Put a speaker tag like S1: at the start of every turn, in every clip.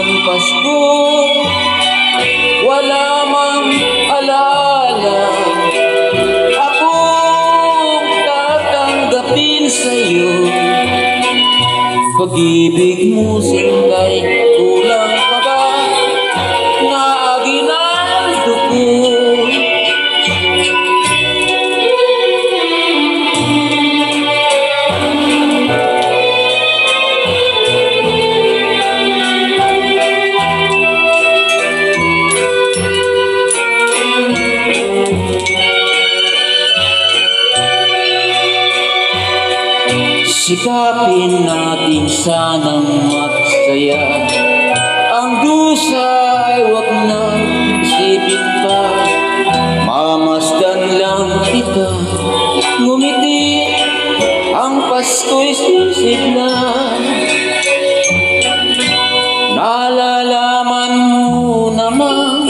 S1: man Pasko, wala mang alaala, akong tatanggapin sa'yo. Pag-ibig mo singay, kulang pa ba na aginaldo ko? Sikapin natin sanang magsaya, ang dusa ay wag na isipin pa. Mamasdan lang kita, ngumiti, ang Pasko'y sisigla. Nalalaman mo naman,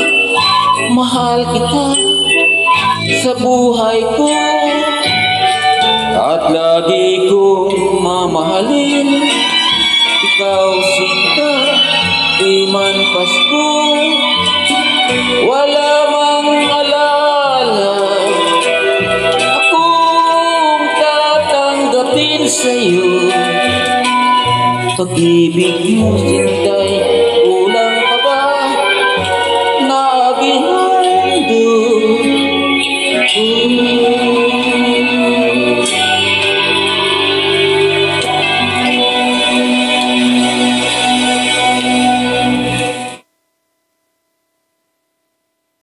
S1: mahal kita sa buhay ko, at lagi kong mamahalin. Ikaw sinta, di man Pasko, wala mang alala, akong tatanggapin sa'yo. Pag-ibig mo sinta,